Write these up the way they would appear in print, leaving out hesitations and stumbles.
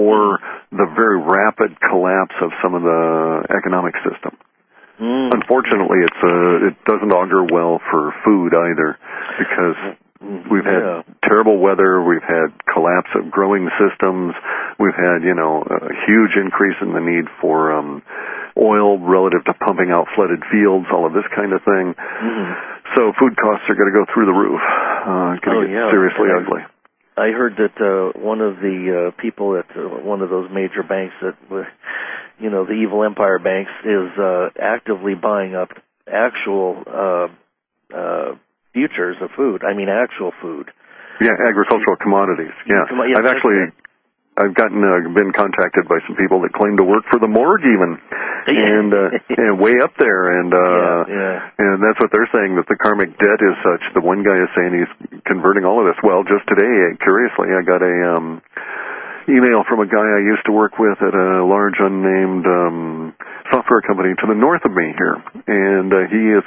or the very rapid collapse of some of the economic system. Unfortunately, it doesn't augur well for food either, because we've had terrible weather, we've had collapse of growing systems, we've had, a huge increase in the need for oil relative to pumping out flooded fields, all of this kind of thing. So food costs are going to go through the roof. It's going to get seriously ugly. I heard that one of the people at one of those major banks that, the evil empire banks, is actively buying up actual futures of food. I mean, actual food. Yeah, agricultural commodities. Yeah, I've been contacted by some people that claim to work for the morgue even, and way up there, and that's what they're saying, that the karmic debt is such. The one guy is saying he's converting all of this. Well, just today, curiously, I got a email from a guy I used to work with at a large unnamed software company to the north of me here, and he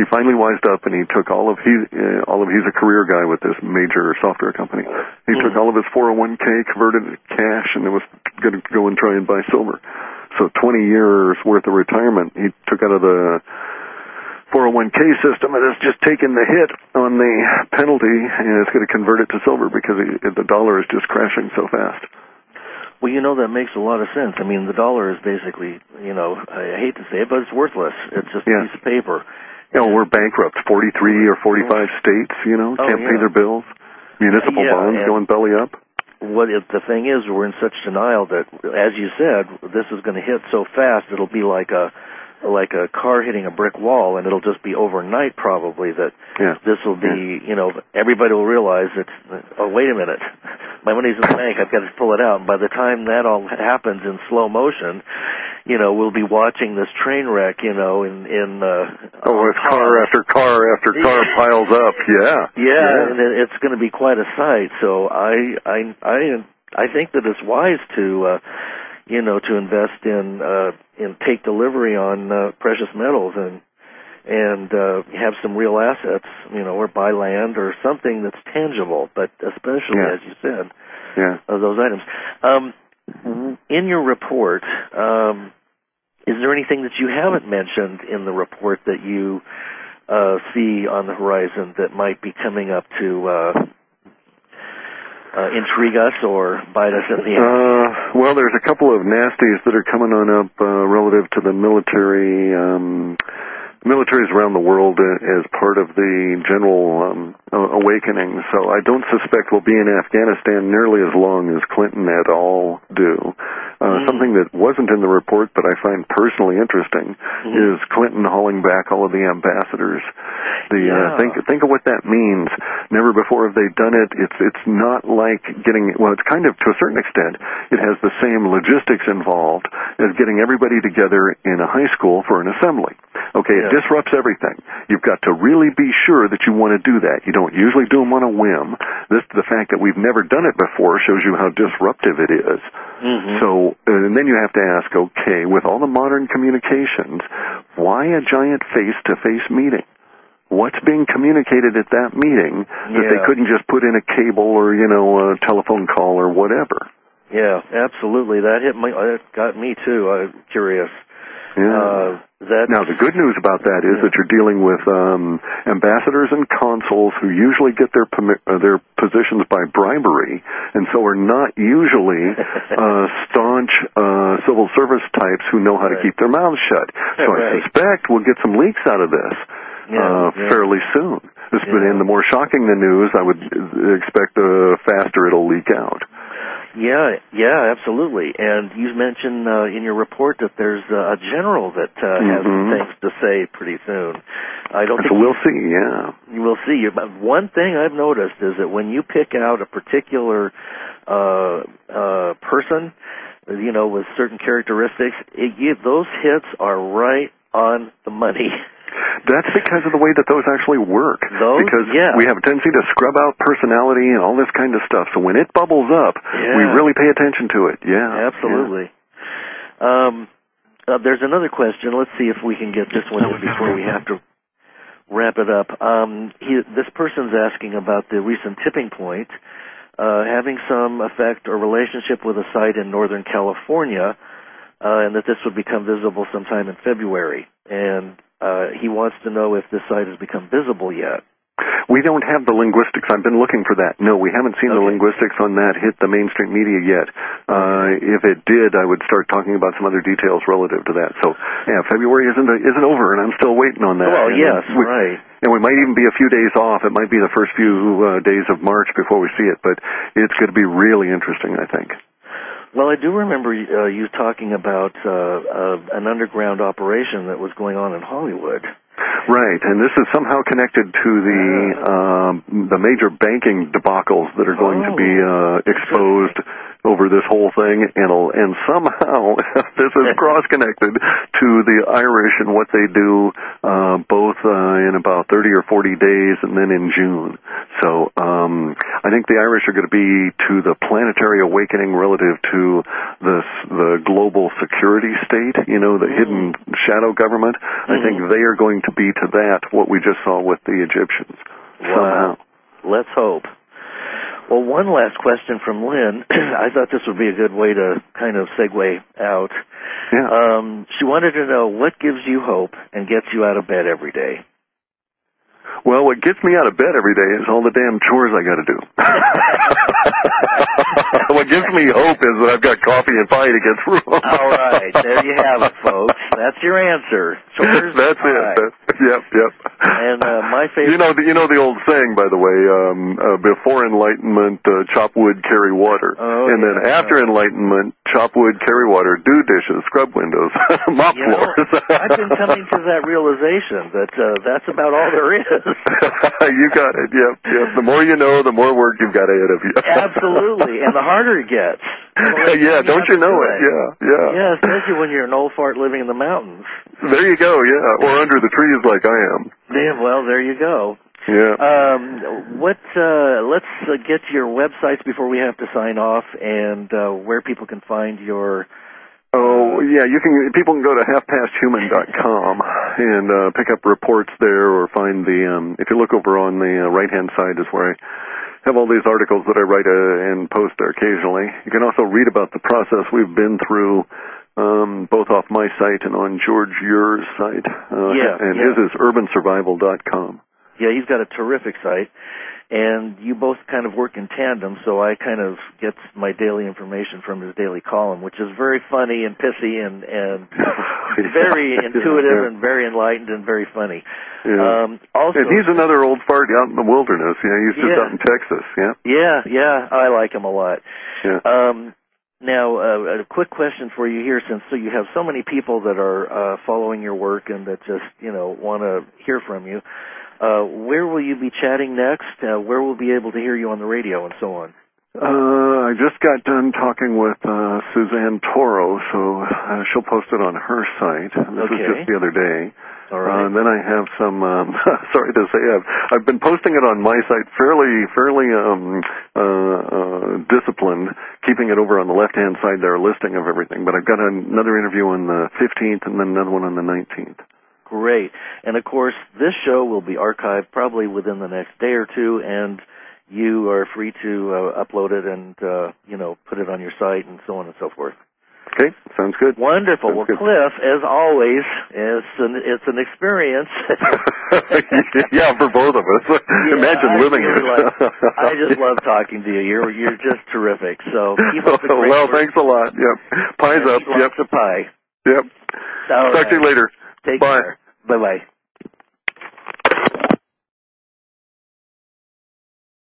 finally wised up, and he took he's a career guy with this major software company. He took all of his 401k, converted it to cash, and it was going to go and try and buy silver. So 20 years worth of retirement he took out of the 401k system, and it's just taken the hit on the penalty, and it's going to convert it to silver because the dollar is just crashing so fast. Well, that makes a lot of sense. I mean, the dollar is basically, I hate to say it, but it's worthless. It's just a piece of paper. We're bankrupt. 43 or 45 states, can't pay their bills. Municipal bonds going belly up. The thing is, we're in such denial that, as you said, this is going to hit so fast, it'll be like a car hitting a brick wall, and it'll just be overnight probably that this will be, everybody will realize that, oh, wait a minute, my money's in the bank, I've got to pull it out. And by the time that all happens in slow motion, we'll be watching this train wreck, as car after car after car piles up. And it's going to be quite a sight. So I think that it's wise to to invest in take delivery on precious metals and have some real assets, or buy land or something that's tangible, but especially, as you said, those items. In your report, is there anything that you haven't mentioned in the report that you see on the horizon that might be coming up to intrigue us or bite us in the ass? Well, there's a couple of nasties that are coming on up relative to the militaries around the world as part of the general awakening. So I don't suspect we'll be in Afghanistan nearly as long as Clinton et al. Do. Something that wasn't in the report, but I find personally interesting, is Clinton hauling back all of the ambassadors. Think of what that means. Never before have they done it. It's not like getting, well, it's kind of, to a certain extent, it has the same logistics involved as getting everybody together in a high school for an assembly. Okay, it disrupts everything. You've got to really be sure that you want to do that. You don't usually do them on a whim. The fact that we've never done it before shows you how disruptive it is. So, and then you have to ask, okay, with all the modern communications, why a giant face-to-face meeting? What's being communicated at that meeting that they couldn't just put in a cable or, a telephone call or whatever? Yeah, absolutely. That got me too. I'm curious. Now, the good news about that is that you're dealing with ambassadors and consuls who usually get their positions by bribery, and so are not usually staunch civil service types who know how to keep their mouths shut. So I suspect we'll get some leaks out of this fairly soon. And the more shocking the news, I would expect the faster it'll leak out. Yeah, absolutely. And you mentioned in your report that there's a general that has some things to say pretty soon. I don't think we'll see. Yeah, you will see. But one thing I've noticed is that when you pick out a particular person, with certain characteristics, those hits are right on the money. That's because of the way that those actually work. Because we have a tendency to scrub out personality and all this kind of stuff. So when it bubbles up, we really pay attention to it. Yeah, absolutely. There's another question. Let's see if we can get this one in before we have to wrap it up. This person's asking about the recent tipping point having some effect or relationship with a site in Northern California, and that this would become visible sometime in February. And he wants to know if this site has become visible yet. We don't have the linguistics. I've been looking for that. No, we haven't seen the linguistics on that hit the mainstream media yet. If it did, I would start talking about some other details relative to that. So, yeah, February isn't over, and I'm still waiting on that. Well, yes, right. And we might even be a few days off. It might be the first few days of March before we see it, but it's going to be really interesting, I think. Well, I do remember you talking about an underground operation that was going on in Hollywood. Right, and this is somehow connected to the major banking debacles that are going to be exposed over this whole thing, and somehow this is cross-connected to the Irish and what they do both in about 30 or 40 days and then in June. So I think the Irish are going to be to the planetary awakening relative to the global security state, the hidden shadow government. I think they are going to be to that what we just saw with the Egyptians. Wow. Somehow. Let's hope. Well, one last question from Lynn. I thought this would be a good way to kind of segue out. Yeah. She wanted to know what gives you hope and gets you out of bed every day. Well, what gets me out of bed every day is all the damn chores I got to do. What gives me hope is that I've got coffee and pie to get through. All right, there you have it, folks. That's your answer. Chores. That's it. Yep. And my favorite. You know the old saying, by the way. Before enlightenment, chop wood, carry water, and then after enlightenment, chop wood, carry water, do dishes, scrub windows, mop floors. I've been coming to that realization that that's about all there is. You got it. Yep. The more you know, the more work you've got ahead of you. Absolutely, and the harder it gets. Yeah, don't you know it? Yeah. Yeah, especially when you're an old fart living in the mountains. There you go. Yeah, or under the trees like I am. Yeah, well, there you go. Yeah. Let's get to your websites before we have to sign off, and where people can find your. Oh, yeah, people can go to halfpasthuman.com and pick up reports there, or find if you look over on the right-hand side is where I have all these articles that I write and post occasionally. You can also read about the process we've been through, both off my site and on George Ure's site. His is urbansurvival.com. Yeah, he's got a terrific site. And you both kind of work in tandem, so I kind of get my daily information from his daily column, which is very funny and pithy and very intuitive and very enlightened and very funny. Yeah. Also, and he's another old fart out in the wilderness. He's just out in Texas. Yeah, I like him a lot. Yeah. Now, a quick question for you here, since you have so many people that are following your work and that just want to hear from you. Where will you be chatting next? Where will we be able to hear you on the radio and so on? I just got done talking with Suzanne Toro, so she'll post it on her site. This was just the other day. All right. And then I have some, sorry to say, I've been posting it on my site fairly disciplined, keeping it over on the left-hand side there, a listing of everything. But I've got another interview on the 15th and then another one on the 19th. Great. And, of course, this show will be archived probably within the next day or two, and you are free to upload it and, put it on your site and so on and so forth. Okay, sounds good. Wonderful. Sounds good. Clif, as always, it's an experience. Yeah, for both of us. Imagine living it. I just love talking to you. You're just terrific. So keep up the great work. Thanks a lot. Yep. Pie's up. Lots of pie. Yep. All Talk to you later. Take Bye. care. Bye-bye.